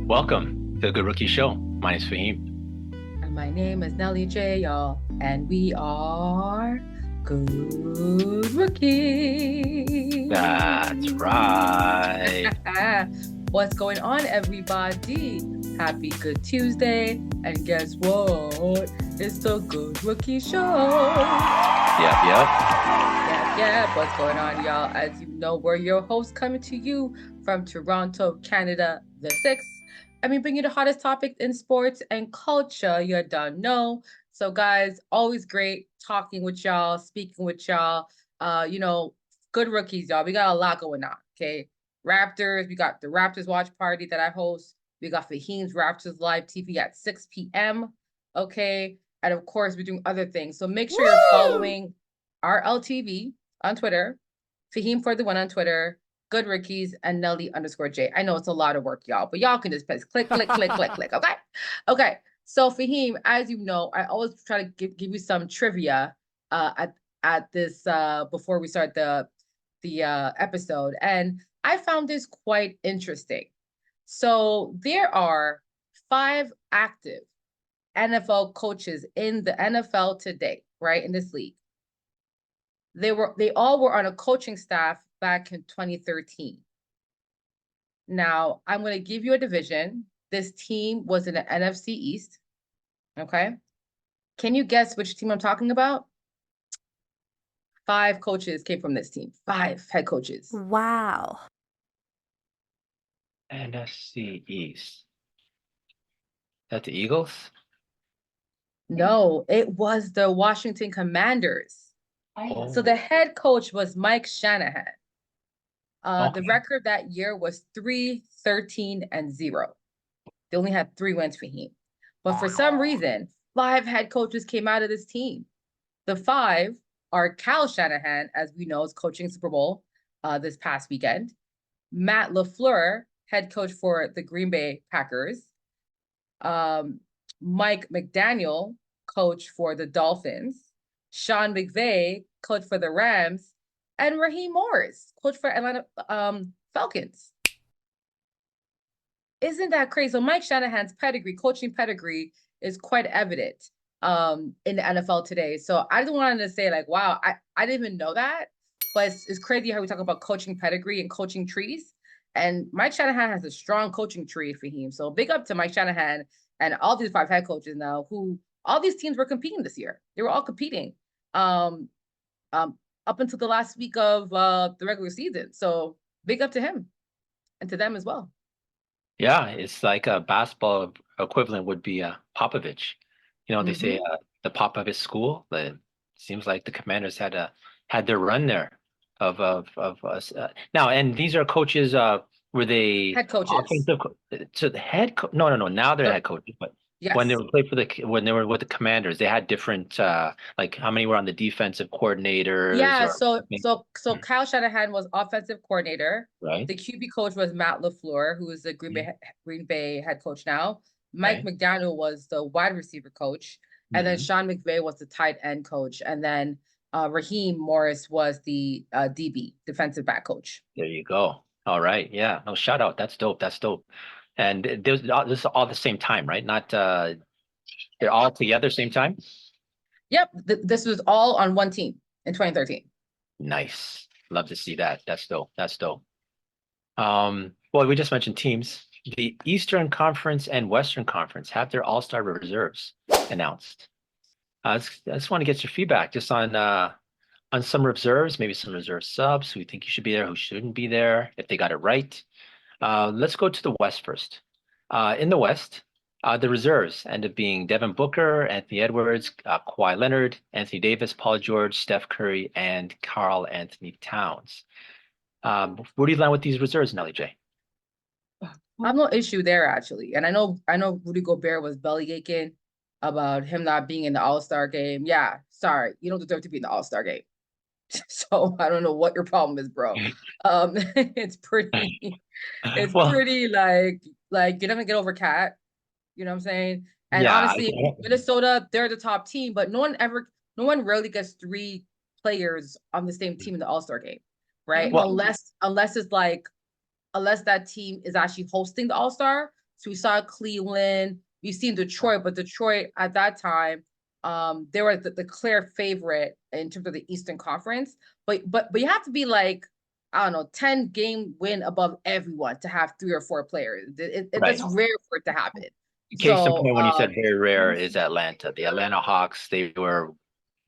Welcome to the Good Rookie Show. My name is Faheem. And my name is Nelly J, y'all. And we are Good Rookies. That's right. What's going on, everybody? Happy Good Tuesday. And guess what? It's the Good Rookie Show. Yep. What's going on, y'all? As you know, we're your hosts coming to you from Toronto, Canada, the 6th. And we bring you the hottest topics in sports and culture. You don't know. So, guys, always great talking with y'all, speaking with y'all. Good rookies, y'all. We got a lot going on. Okay. Raptors, we got the Raptors watch party that I host. We got Faheem's Raptors live TV at 6 p.m. Okay. And of course, we're doing other things. So make sure you're following our LTV on Twitter, Faheem for the one on Twitter, Good Rickies, and Nelly_J. I know it's a lot of work, y'all, but y'all can just press click. Okay. So Faheem, as you know, I always try to give you some trivia at this before we start the episode, and I found this quite interesting. So there are 5 active NFL coaches in the NFL today, right, in this league. They all were on a coaching staff back in 2013. Now, I'm going to give you a division. This team was in the NFC East. Okay. Can you guess which team I'm talking about? 5 coaches came from this team. 5 head coaches. Wow. NFC East. Is that the Eagles? No, it was the Washington Commanders. Oh. So the head coach was Mike Shanahan. Okay. The record that year was 3-13-0. They only had 3 wins for him. But for some reason, 5 head coaches came out of this team. The 5 are Kyle Shanahan, as we know, is coaching Super Bowl this past weekend. Matt LaFleur, head coach for the Green Bay Packers. Mike McDaniel, coach for the Dolphins. Sean McVay, coach for the Rams. And Raheem Morris, coach for Atlanta Falcons. Isn't that crazy? So Mike Shanahan's coaching pedigree, is quite evident in the NFL today. So I just wanted to say, like, wow, I didn't even know that. But it's crazy how we talk about coaching pedigree and coaching trees. And Mike Shanahan has a strong coaching tree for him. So big up to Mike Shanahan and all these 5 head coaches now, who all these teams were competing this year. They were all competing up until the last week of the regular season. So big up to him and to them as well. Yeah, it's like a basketball equivalent would be Popovich. They say the Popovich school. It seems like the Commanders had their run there of us. Now, and these are coaches. Were they head coaches? Offensive so the head coach? No. Now they're head coaches, but yes. When they were with the Commanders, they had different like how many were on the defensive coordinators? Yeah, so Kyle Shanahan was offensive coordinator. Right. The QB coach was Matt LaFleur, who is the Green Bay head coach now. Mike McDaniel was the wide receiver coach, and then Sean McVay was the tight end coach, and then Raheem Morris was the DB, defensive back coach. There you go. All right. Yeah. No, shout out. That's dope. And this is all the same time, right? Not they're all together same time? Yep. This was all on one team in 2013. Nice. Love to see that. That's dope. Well, we just mentioned teams. The Eastern Conference and Western Conference have their all-star reserves announced. I just want to get your feedback just on some reserves, maybe some reserve subs who think you should be there, who shouldn't be there, if they got it right. Let's go to the West first. In the West, the reserves end up being Devin Booker, Anthony Edwards, Kawhi Leonard, Anthony Davis, Paul George, Steph Curry, and karl-Anthony Towns. Where do you land with these reserves, Nelly J? I have no issue there, actually. And I know Rudy Gobert was belly aching about him not being in the All-Star game. Yeah, sorry, you don't deserve to be in the All-Star game. So I don't know what your problem is, bro. It's pretty like you don't get over Cat. You know what I'm saying? And Yeah, honestly, Minnesota, they're the top team, but no one rarely gets 3 players on the same team in the All-Star game, right? Well- unless that team is actually hosting the All-Star. So we saw Cleveland, we've seen Detroit, but Detroit at that time, they were the clear favorite in terms of the Eastern Conference. But you have to be like, I don't know, 10 game win above everyone to have 3 or 4 players. Right. It's rare for it to happen. Case in So point, when you said very rare is Atlanta. The Atlanta Hawks, they were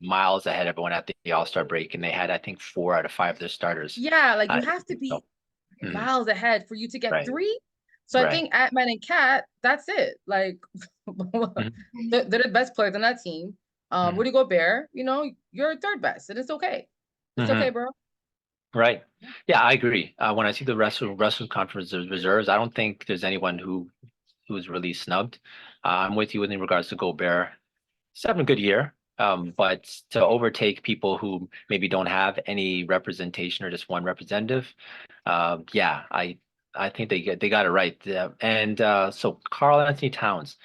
miles ahead of everyone at the All-Star break, and they had, I think, 4 out of 5 of their starters. yeah, like you have to So, be miles ahead for you to get right, 3. So I right. think Ant-Man and Cat, that's it. Like Mhm, they're the best players on that team. mhm, Rudy Gobert, you're third best, and it's okay. It's okay, mhm. bro. Right. Yeah, I agree. When I see the Western Conference reserves, I don't think there's anyone who's really snubbed. I'm with you in regards to Gobert. He's having a good year. But to overtake people who maybe don't have any representation or just one representative, yeah, I think they got it right. Yeah. And so Karl-Anthony Towns,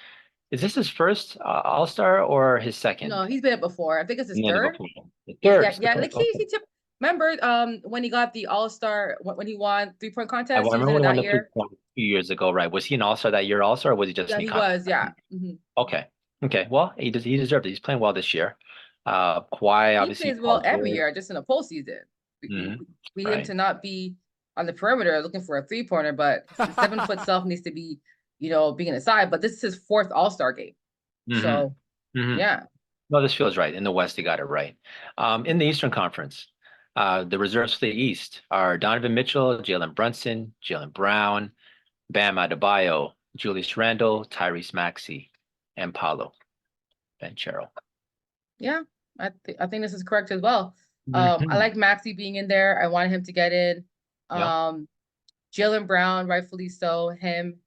is this his first All-Star or his second? No, he's been it before. I think it's his No, no, third. before. The Yeah, third. yeah, It's the yeah. first. Like Okay. he took. Remember, when he got the All-Star when he won 3-point I contest, he was remember in when it he won that the year. 3 point a few years ago, right? Was he an all-star that year also, or was he just Yeah, sneak he on? was. Yeah. Okay. Okay. Well, he deserved it. He's playing well this year. Kawhi, He obviously, plays well Paul every George. year, just in the postseason. Hmm. We need him Right. to not be on the perimeter looking for a 3-pointer, but his 7-foot self needs to be, being aside. But this is his fourth All-Star game. Hmm. So Hmm. yeah. No, this feels right. In the West, they got it right. In the Eastern Conference, the reserves for the East are Donovan Mitchell, Jalen Brunson, Jalen Brown, Bam Adebayo, Julius Randle, Tyrese Maxey, and Paolo Banchero. Yeah. I think this is correct as well. I Hmm. like Maxi being in there. I wanted him to get in. Yep. Um, Jalen Brown, rightfully so, him.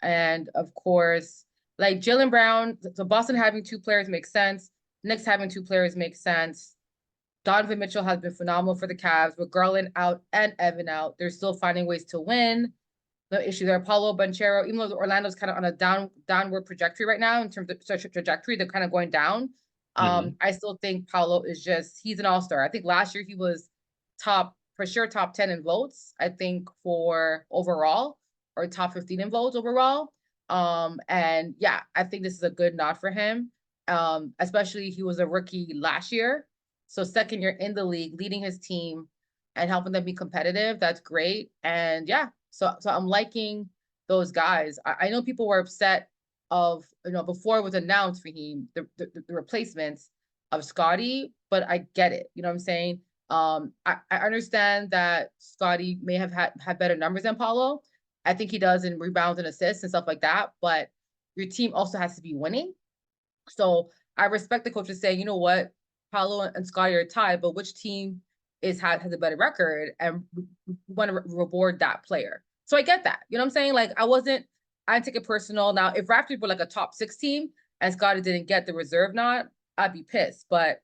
And of course, like Jalen Brown, so Boston having 2 players makes sense. Knicks having 2 players makes sense. Donovan Mitchell has been phenomenal for the Cavs, with Garland out and Evan out. They're still finding ways to win. No issue there. Paulo Banchero, even though Orlando's kind of on a downward trajectory right now in terms of such a trajectory, they're kind of going down. Hmm. I still think Paulo is he's an all-star. I think last year he was for sure top 10 in votes, I think for overall, or top 15 in votes overall. And yeah, I think this is a good nod for him. Especially he was a rookie last year. So second year in the league, leading his team and helping them be competitive. That's great. And yeah, so I'm liking those guys. I know people were upset of before it was announced for him the replacements of Scotty, but I get it. You know what I'm saying? I understand that Scotty may have had better numbers than Paulo. I think he does in rebounds and assists and stuff like that. But your team also has to be winning. So I respect the coaches saying, you know what, Paulo and Scotty are tied, but which team has a better record, and we want to reward that player. So I get that. You know what I'm saying? Like I didn't take it personal. Now, if Raptors were like a top 6 team and Scotty didn't get the reserve nod, I'd be pissed. But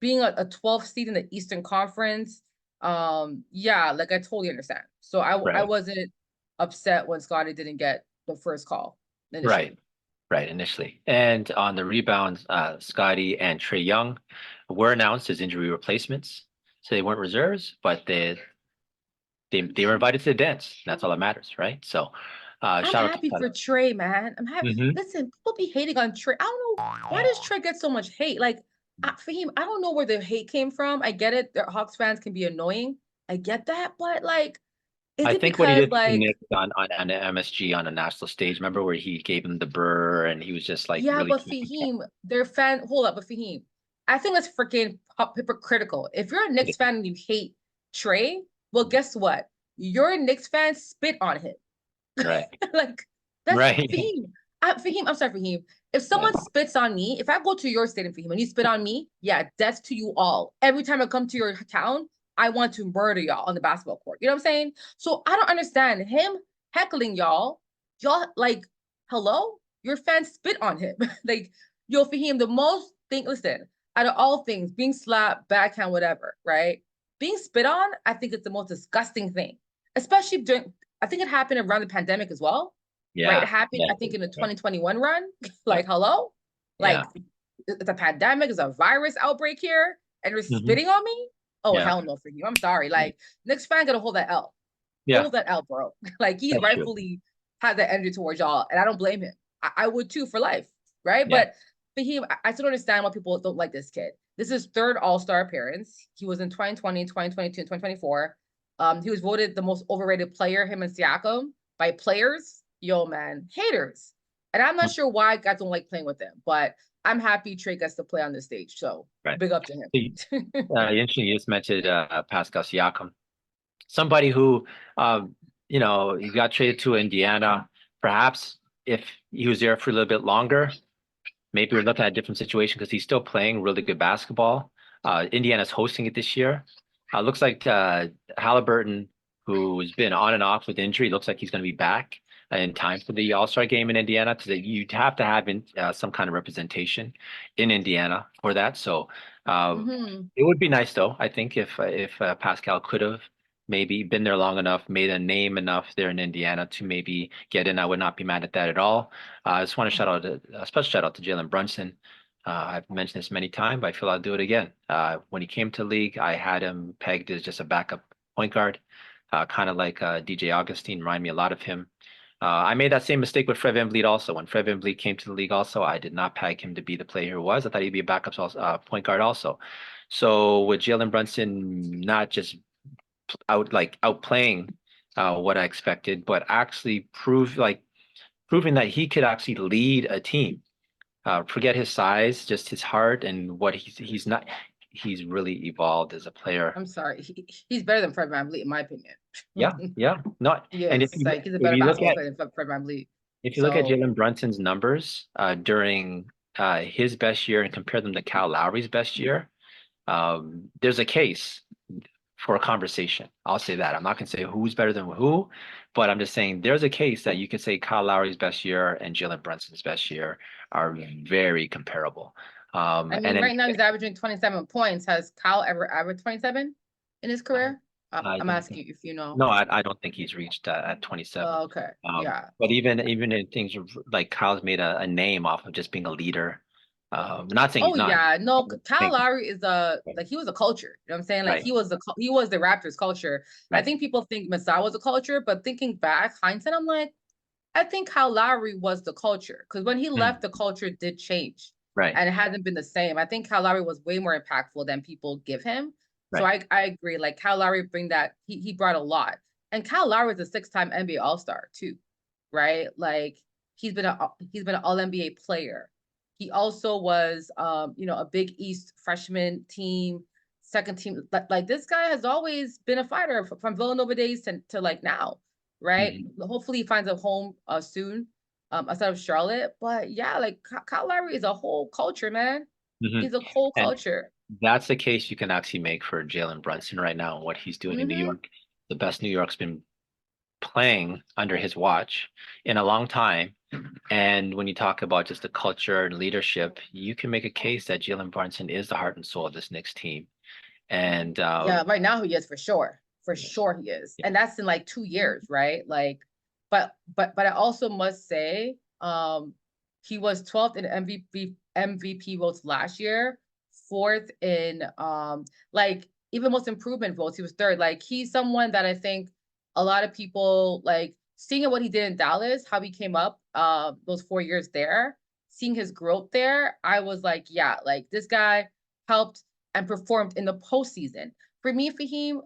being a 12th seed in the Eastern Conference, yeah, like I totally understand. So I Right. wasn't upset when Scotty didn't get the first call initially. Right. Right, initially. And on the rebounds, Scotty and Trey Young were announced as injury replacements. So they weren't reserves, but they were invited to the dance. That's all that matters, right? So I'm shout out to happy for Scotty. Trey, man. I'm happy. Hmm. Listen, people be hating on Trey. I don't know why does Trey get so much hate. Like for him, I don't know where the hate came from. I get it. The Hawks fans can be annoying. I get that, but like, is I it think what he because did to the like, Knicks on the MSG on a national stage, remember where he gave him the burr and he was just like yeah, really but keeping Faheem, their fan. Hold up, but Faheem, I think that's freaking hypocritical. If you're a Knicks fan and you hate Trey, well, guess what? You're a Knicks fan. Spit on him. right. Like that's Right. Fahim. Fahim, I'm sorry, Fahim. If Yeah. someone spits on me, if I go to your stadium, Fahim, and you spit on me, yeah, that's to you all. Every time I come to your town, I want to murder y'all on the basketball court. You know what I'm saying? So I don't understand him heckling y'all. Y'all like, hello? Your fans spit on him. Like, yo, Fahim, the most thing, listen, out of all things, being slapped, backhand, whatever, right? Being spit on, I think it's the most disgusting thing. Especially during, I think it happened around the pandemic as well, right? It Yeah. happened, Yeah. I think, in the Yeah. 2021 run. Yeah. Like, hello? Yeah. Like, it's a pandemic, it's a virus outbreak here, and you're Hmm. spitting on me? Oh, Yeah. hell no for you. I'm sorry. Like, Knicks fan gotta hold that L. Yeah. Hold that L, bro. Like, he's That's true. rightfully has that energy towards y'all, and I don't blame him. I would too for life, right? Yeah. But Faheem, I still don't understand why people don't like this kid. This is his third All-Star appearance. He was in 2020, 2022, and 2024. He was voted the most overrated player, him and Siakam, by players. Yo, man, haters. And I'm not sure why guys don't like playing with him, but I'm happy Trey gets to play on the stage. So Right. big up to him. Interesting. You just mentioned Pascal Siakam, somebody who, he got traded to Indiana. Perhaps if he was there for a little bit longer, maybe we're looking at a different situation because he's still playing really good basketball. Indiana's hosting it this year. Looks like Halliburton, who's been on and off with injury, looks like he's going to be back in time for the All-Star game in Indiana because you'd have to have some kind of representation in Indiana for that. So Hmm. it would be nice, though, I think, if Pascal could have maybe been there long enough, made a name enough there in Indiana to maybe get in. I would not be mad at that at all. I just want to a special shout out to Jalen Brunson. I've mentioned this many times, but I feel I'll do it again. When he came to the league, I had him pegged as just a backup point guard, kind of like DJ Augustine, remind me a lot of him. I made that same mistake with Fred VanVleet also. When Fred VanVleet came to the league also, I did not peg him to be the player he was. I thought he'd be a backup point guard also. So with Jalen Brunson not just outplaying what I expected, but actually proving that he could actually lead a team. Forget his size, just his heart and what he's not. He's really evolved as a player. I'm sorry. He's better than Fred VanVleet, in my opinion. Yeah, yeah. Not and Yes, like he's a if better you look basketball at player than Fred VanVleet. if you look at So Jalen Brunson's numbers during his best year and compare them to Kyle Lowry's best year, there's a case for a conversation. I'll say that. I'm not going to say who's better than who, but I'm just saying there's a case that you can say Kyle Lowry's best year and Jalen Brunson's best year are very comparable. I And mean, then right now he's averaging 27 points. Has Kyle ever averaged 27 in his I, career? I I'm don't think asking you if you know. no, I don't think he's reached at 27. Okay, yeah. But even in things like Kyle's made a name off of just being a leader. Not saying Oh he's not. yeah, no, I Kyle think Lowry is like he was a culture. You know what I'm saying? Like right, he was the Raptors culture. I right. think people think Masai was a culture, but thinking back, hindsight, I'm like, I think Kyle Lowry was the culture because when he left, Mm, the culture did change, right, and it hasn't been the same. I think Kyle Lowry was way more impactful than people give him. So right. I agree. Like Kyle Lowry bring that he brought a lot, and Kyle Lowry is a 6-time NBA All Star too, right? Like he's been an All NBA player. He also was a Big East freshman team, second team. Like this guy has always been a fighter from Villanova days to like now, right? Mhm, Hopefully he finds a home soon, outside of Charlotte. But yeah, like Kyle Lowry is a whole culture, man. mhm. He's a whole And culture. that's the case you can actually make for Jalen Brunson right now and what he's doing in New Mm-hmm. York. The best New York's been playing under his watch in a long time. And when you talk about just the culture and leadership, you can make a case that Jalen Brunson is the heart and soul of this Knicks team. And Yeah, right now he is for sure. For yes, sure he is. yeah, And that's in like 2 years, right? Like, but I also must say, he was 12th in MVP votes last year, fourth in like even most improvement votes. He was third. Like he's someone that I think a lot of people like seeing what he did in Dallas, how he came up those 4 years there, seeing his growth there, I was like, yeah, like this guy helped and performed in the postseason. For me, Faheem,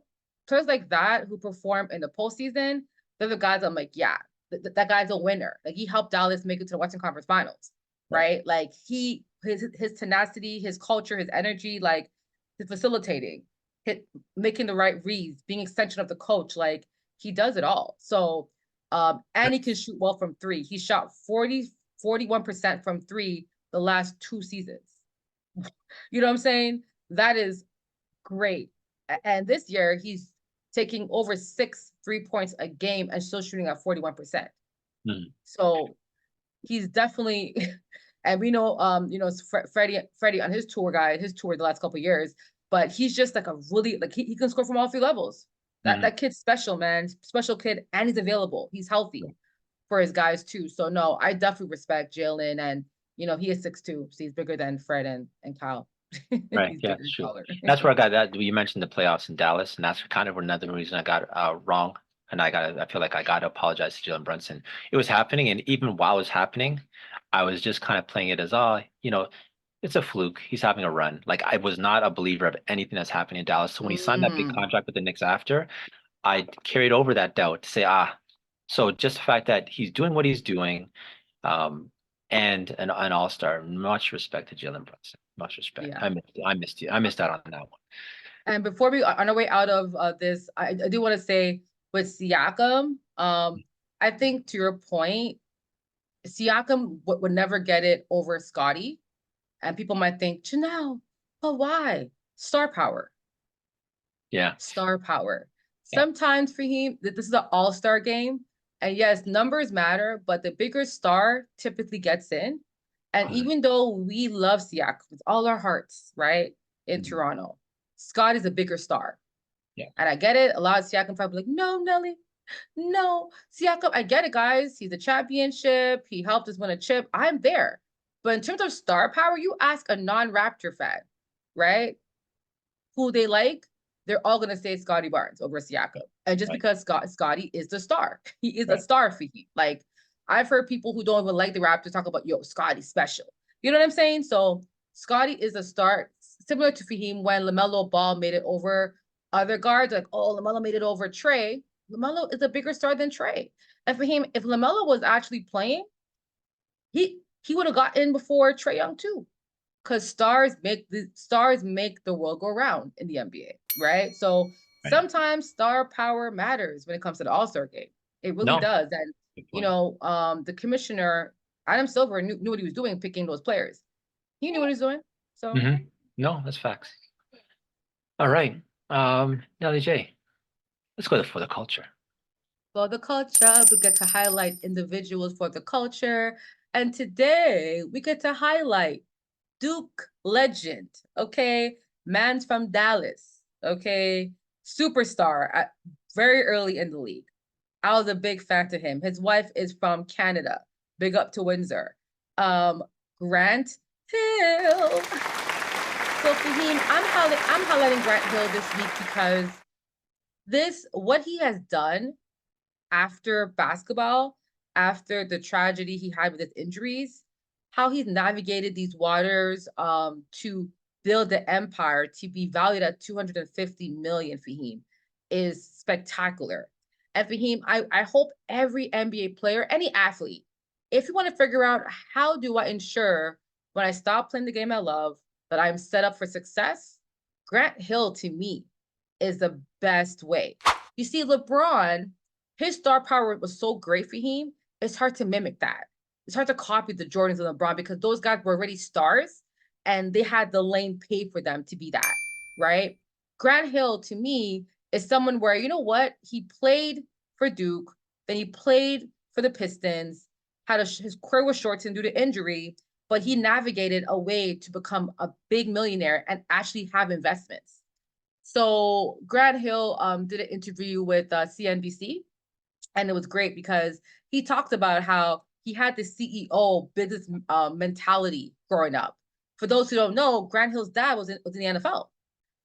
players like that who perform in the postseason, they're the guys I'm like, yeah, that guy's a winner. Like he helped Dallas make it to the Western Conference Finals, right. right? Like his tenacity, his culture, his energy, like his facilitating, making the right reads, being extension of the coach, like he does it all. So, and he can shoot well from three. He shot 41% from three the last 2 seasons. You know what I'm saying? That is great. And this year he's taking over 6 3 points a game and still shooting at 41%. Mhm, So he's definitely and we know Freddie on his tour the last couple of years, but he's just like a really like he can score from all three levels. That mhm. that kid's special, man. Special kid, and he's available. He's healthy for his guys too. So no, I definitely respect Jalen, and he is 6'2", so he's bigger than Fred and Kyle. Right. He's Yeah, bigger it's and true. taller. That's where I got that. You mentioned the playoffs in Dallas, and that's kind of another reason I got wrong And I feel like I gotta apologize to Jalen Brunson. It was happening, and even while it was happening, I was just kind of playing it as, oh, it's a fluke. He's having a run. Like I was not a believer of anything that's happening in Dallas. So when he signed that big Mm, contract with the Knicks after, I carried over that doubt to say, so just the fact that he's doing what he's doing, um, and an all-star, much respect to Jalen Brunson. Much respect. yeah. I missed you. I missed out on that one. And before we on our way out of this, I do want to say with Siakam, I think to your point, Siakam would never get it over Scotty. And people might think, Janelle, but why? Star power. Yeah. Star power. Yeah. Sometimes for him, this is an all-star game. And yes, numbers matter, but the bigger star typically gets in. And Mhm. even though we love Siakam with all our hearts, right, in Mhm. Toronto, Scott is a bigger star. Yeah. And I get it. A lot of Siakam fans be like, no, Nelly, no. Siakam, I get it, guys. He's a championship. He helped us win a chip. I'm there. But in terms of star power, you ask a non-Raptor fan, right, who they like, they're all going to say Scotty Barnes over Siakam. And just Right. because Scotty is the star. He is a Right. star for you. Like, I've heard people who don't even like the Raptors talk about, yo, Scotty's special. You know what I'm saying? So Scotty is a star, similar to Faheem when LaMelo Ball made it over other guards. Like, oh, LaMelo made it over Trey. LaMelo is a bigger star than Trey. And Faheem, if LaMelo was actually playing, he would have got in before Trey Young too. Because stars make the world go round in the NBA, right? So Right. sometimes star power matters when it comes to the All-Star game. It really No. does. And Good point. the commissioner, Adam Silver, knew what he was doing picking those players. He knew what he was doing. So No, that's facts. All right. Nelly J, let's go for the culture. for the culture, we get to highlight individuals for the culture. And today we get to highlight Duke legend, okay? Man's from Dallas, okay? Superstar at very early in the league. I was a big fan to him. His wife is from Canada. Big up to Windsor. Grant Hill. So Faheem, I'm highlighting Grant Hill this week because what he has done after basketball, after the tragedy he had with his injuries, how he's navigated these waters to build the empire to be valued at 250 million, Faheem, is spectacular. And Faheem, I hope every NBA player, any athlete, if you want to figure out how do I ensure when I stop playing the game I love that I'm set up for success, Grant Hill to me is the best way. You see, LeBron, his star power was so great for him, it's hard to mimic that. It's hard to copy the Jordans and LeBron because those guys were already stars and they had the lane paid for them to be that, right? Grant Hill, to me, is someone where, you know what? He played for Duke, then he played for the Pistons, his career was shortened due to injury, but he navigated a way to become a big millionaire and actually have investments. So Grant Hill did an interview with CNBC, and it was great because he talked about how he had the CEO business mentality growing up. For those who don't know, Grant Hill's dad was in the NFL.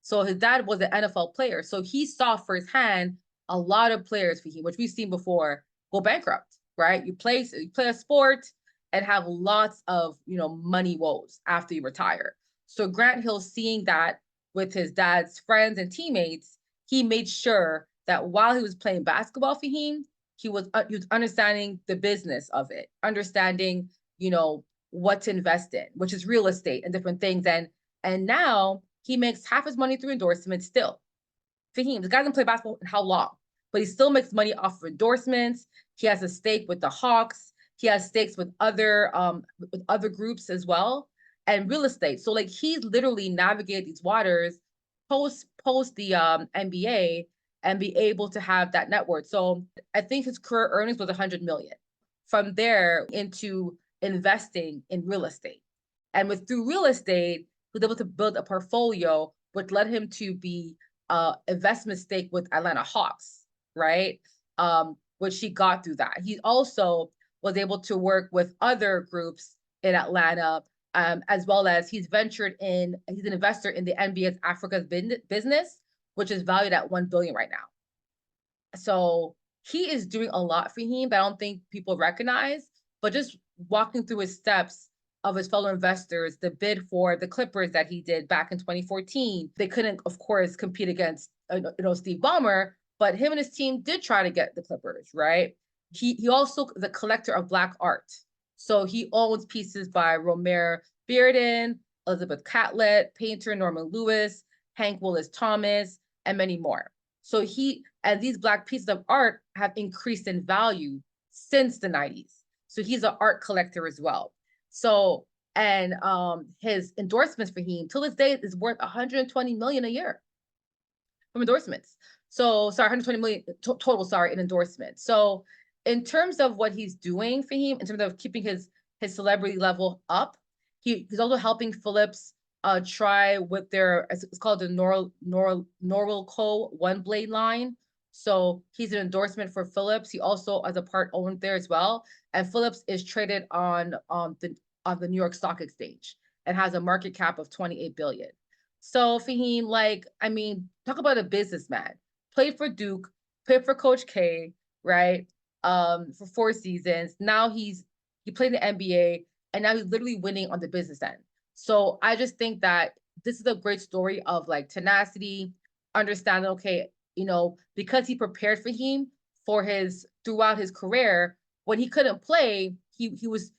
So his dad was an NFL player. So he saw firsthand a lot of players for him, which we've seen before, go bankrupt, right? You play a sport and have lots of money woes after you retire. So Grant Hill, seeing that with his dad's friends and teammates, he made sure that while he was playing basketball for him, he was understanding the business of it, understanding what to invest in, which is real estate and different things. And now he makes half his money through endorsements still. Faheem, the guy doesn't play basketball in how long, but he still makes money off of endorsements. He has a stake with the Hawks. He has stakes with other groups as well, and real estate. So like he's literally navigated these waters post the NBA and be able to have that net worth. So I think his career earnings was 100 million. From there into investing in real estate, and through real estate, he was able to build a portfolio, which led him to be investment stake with Atlanta Hawks, right? Which he got through that. He also was able to work with other groups in Atlanta, as well as he's an investor in the NBA's Africa's business, which is valued at 1 billion right now. So he is doing a lot for him that I don't think people recognize, but just walking through his steps of his fellow investors, the bid for the Clippers that he did back in 2014. They couldn't, of course, compete against Steve Ballmer, but him and his team did try to get the Clippers, right? He also the collector of Black art. So he owns pieces by Romare Bearden, Elizabeth Catlett, painter Norman Lewis, Hank Willis Thomas, and many more. So these Black pieces of art have increased in value since the 90s. So he's an art collector as well. So, and his endorsements for him till this day is worth 120 million a year from endorsements. So sorry, 120 million total, sorry, in endorsements. So in terms of what he's doing for him, in terms of keeping his celebrity level up, he's also helping Phillips try with their, it's called the Norwalco One Blade line. So he's an endorsement for Phillips. He also has a part owned there as well. And Phillips is traded on the New York Stock Exchange and has a market cap of 28 billion. So Faheem, like, I mean, talk about a businessman. Played for Duke, played for Coach K, right? For 4 seasons. Now he played in the NBA, and now he's literally winning on the business end. So I just think that this is a great story of like tenacity, understanding, okay, because he prepared for him throughout his career. When he couldn't play, he was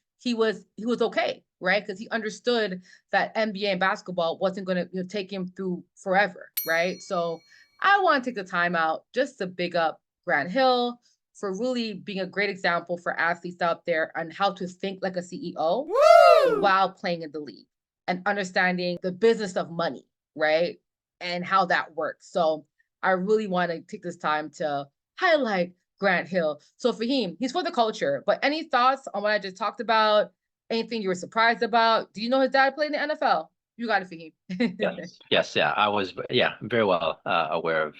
okay, right? Because he understood that NBA and basketball wasn't going to take him through forever, right? So I want to take the time out just to big up Grant Hill for really being a great example for athletes out there on how to think like a CEO while playing in the league and understanding the business of money, right? And how that works. So I really want to take this time to highlight Grant Hill. So for him, he's for the culture. But any thoughts on what I just talked about? Anything you were surprised about? Do you know his dad played in the NFL? You got it for him. Yes, yeah. I was, very well aware of,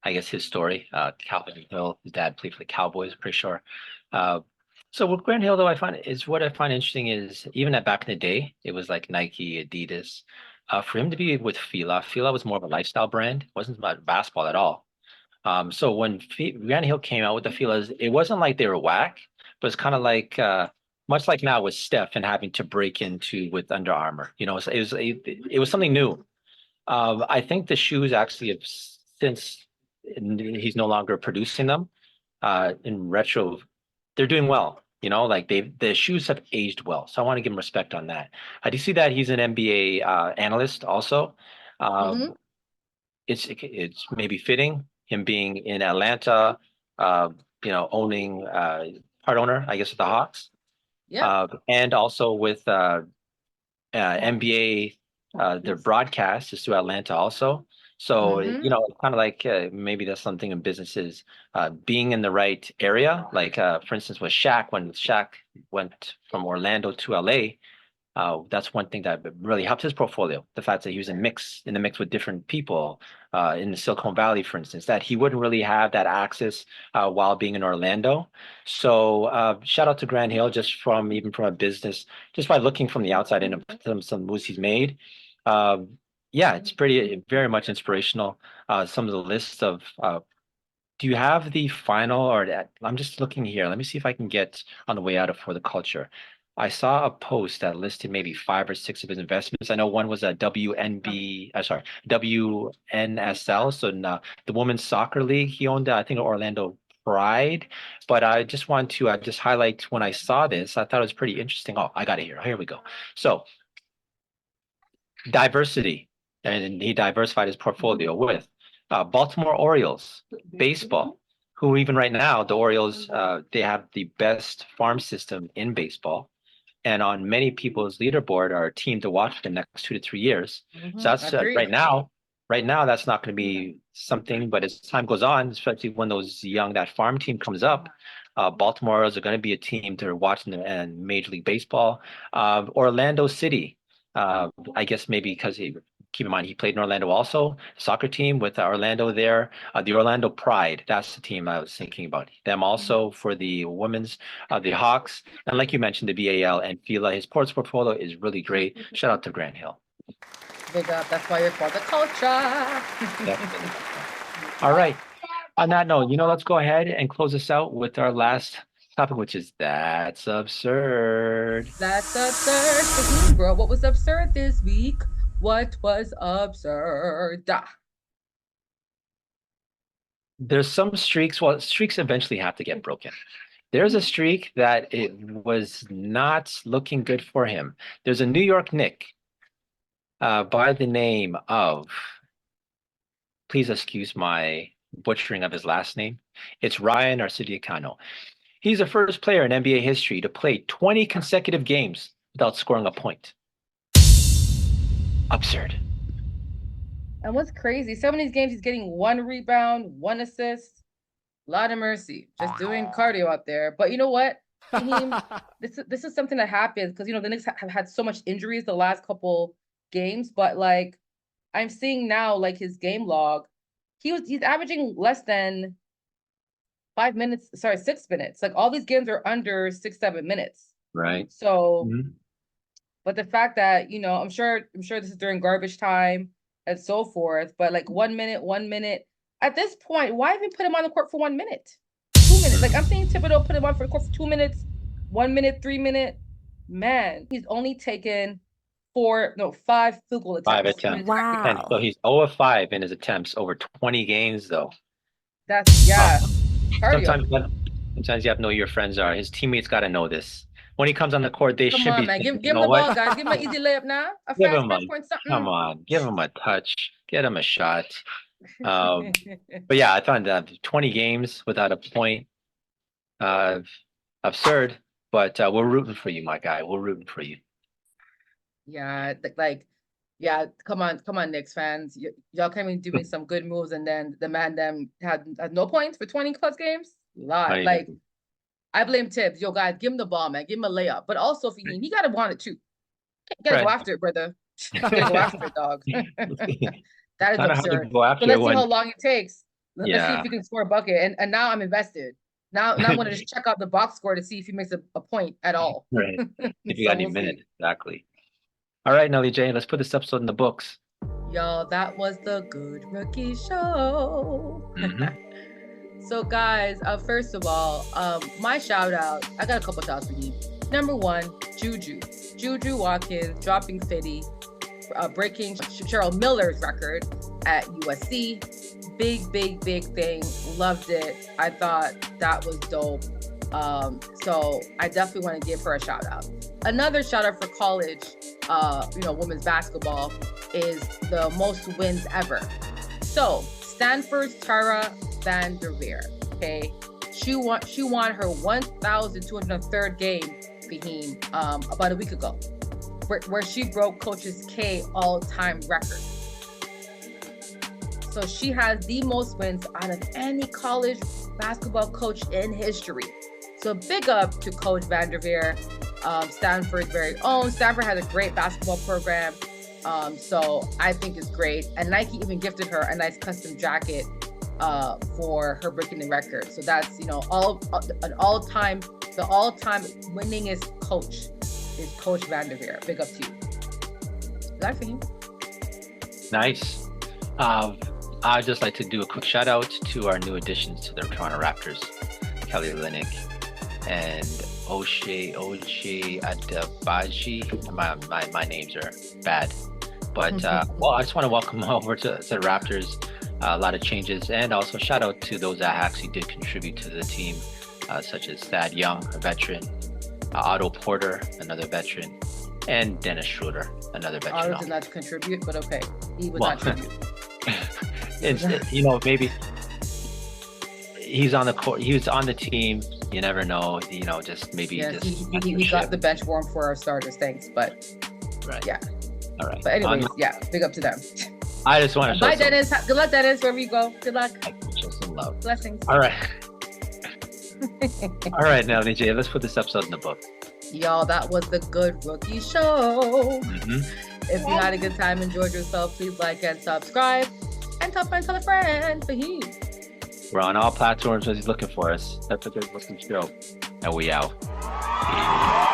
I guess, his story. Calvin Hill, his dad played for the Cowboys, pretty sure. So with Grant Hill, though, what I find interesting is even back in the day, it was like Nike, Adidas. For him to be with Fila was more of a lifestyle brand. It wasn't about basketball at all. So when Grant Hill came out with the Filas, it wasn't like they were whack, but it's kind of like much like now with Steph and having to break into with Under Armour. It was something new. I think the shoes actually have since he's no longer producing them. In retro, they're doing well. Like the shoes have aged well. So I want to give him respect on that. I do see that he's an NBA analyst also. Mm-hmm. It's maybe fitting him being in Atlanta, owning part owner, I guess, of the Hawks, Yep. and also with NBA, their broadcast is through Atlanta also. So, Mm-hmm. kind of like maybe that's something in businesses, being in the right area. Like, for instance, with Shaq, when Shaq went from Orlando to LA, that's one thing that really helped his portfolio. The fact that he was in the mix with different people in the Silicon Valley, for instance, that he wouldn't really have that access while being in Orlando. So shout out to Grant Hill even from a business, just by looking from the outside in of some moves he's made. Yeah, it's very much inspirational. Some of the lists of do you have the final I'm just looking here. Let me see if I can get on the way out of For the Culture. I saw a post that listed maybe 5 or 6 of his investments. I know one was a WNSL, so the Women's Soccer League. He owned, I think, Orlando Pride. But I just want to just highlight when I saw this, I thought it was pretty interesting. Oh, I got it here. Here we go. So diversity, and he diversified his portfolio with Baltimore Orioles baseball, who even right now the Orioles they have the best farm system in baseball, and on many people's leaderboard are a team to watch for the next 2 to 3 years. So that's Agreed. right now that's not going to be something, but as time goes on, especially when that farm team comes up, Baltimore Orioles are going to be a team to watch in Major League Baseball. Orlando City, I guess maybe because keep in mind he played in Orlando also, soccer team with Orlando there. The Orlando Pride, that's the team I was thinking about. Them also for the women's, the Hawks, and like you mentioned, the BAL and Fila. His sports portfolio is really great. Shout out to Grant Hill. Big up. That's why you're for the culture. Definitely. All right. On that note, let's go ahead and close this out with our last topic, which is that's absurd. That's absurd. Faheem, bro, what was absurd this week? What was absurd? There's some streaks. Well, streaks eventually have to get broken. There's a streak that it was not looking good for him. There's a New York Knick by the name of, please excuse my butchering of his last name. It's Ryan Arcidiacono. He's the first player in NBA history to play 20 consecutive games without scoring a point. Absurd. And what's crazy, some of these games he's getting 1 rebound, 1 assist. Lot of mercy. Just doing cardio out there. But you know what, Faheem? this is something that happens because the Knicks have had so much injuries the last couple games. But like I'm seeing now, like his game log, he's averaging less than 6 minutes. Like all these games are under 6-7 minutes. Right. So, but the fact that I'm sure this is during garbage time and so forth. But like 1 minute. At this point, why even put him on the court for 1 minute? 2 minutes. Like I'm seeing Thibodeau put him on for the court for 2 minutes, 1 minute, 3 minute. Man, he's only taken 5 field goal attempts. 5 attempts. Wow. And so he's 0 of 5 in his attempts over 20 games, though. That's cardio. Sometimes you have to know who your friends are. His teammates got to know this. When he comes on the court, they should be. Man. Give you him know the what? ball, guys. Give him an easy layup now. Give him point, something. Come on, give him a touch. Get him a shot. But yeah, I found that 20 games without a point, absurd. But we're rooting for you, my guy. We're rooting for you. Yeah, come on, Knicks fans. Y'all came in doing some good moves, and then the man them had no points for 20 plus games. Like, I blame Tibbs. Yo, guys, give him the ball, man. Give him a layup. But also, he gotta want it too. You gotta go after it, brother. You gotta go after it, dog. That is absurd. So let's see how long it takes. Let's see if he can score a bucket. And now I'm invested. Now I want to just check out the box score to see if he makes a point at all. Right. If you got any minutes, exactly. All right, Nelly J, let's put this episode in the books. Y'all, that was the Good Rookie Show. So guys, first of all, my shout out, I got a couple shout outs for you. Number 1, Juju Watkins dropping 50, breaking Cheryl Miller's record at USC. Big thing. Loved it. I thought that was dope. So I definitely want to give her a shout out. Another shout out for college, women's basketball is the most wins ever. So Stanford's Tara Vanderveer, okay, she won her 1,203rd game, Faheem, about a week ago, where she broke Coach's K all-time record. So she has the most wins out of any college basketball coach in history. So big up to Coach Vanderveer, Stanford's very own. Stanford has a great basketball program. So I think it's great. And Nike even gifted her a nice custom jacket for her breaking the record. So that's, the all-time winningest coach is Coach Vanderveer. Big up to you. Is that for you? Nice. I'd just like to do a quick shout out to our new additions to the Toronto Raptors, Kelly Olynyk and Oshie Adebaji. My names are bad, but I just want to welcome over to the Raptors. A lot of changes, and also shout out to those that actually did contribute to the team, such as Thad Young, a veteran, Otto Porter, another veteran, and Dennis Schroeder, another veteran. Otto did not contribute, but okay, he would not contribute. Maybe he's on the court. He was on the team. You never know. Just maybe. Yes, he got the bench warm for our starters. Thanks, but right. Yeah. All right. But anyways, big up to them. I just want to show bye, Dennis. Good luck, Dennis. Wherever you go. Good luck. Show some love. Blessings. All right. All right, now, DJ, let's put this episode in the book. Y'all, that was the Good Rookie Show. If you had a good time, enjoyed yourself, please like and subscribe. And tell a friend. Faheem. We're on all platforms as he's looking for us. That's a Good Rookie Show. And we out. Peace.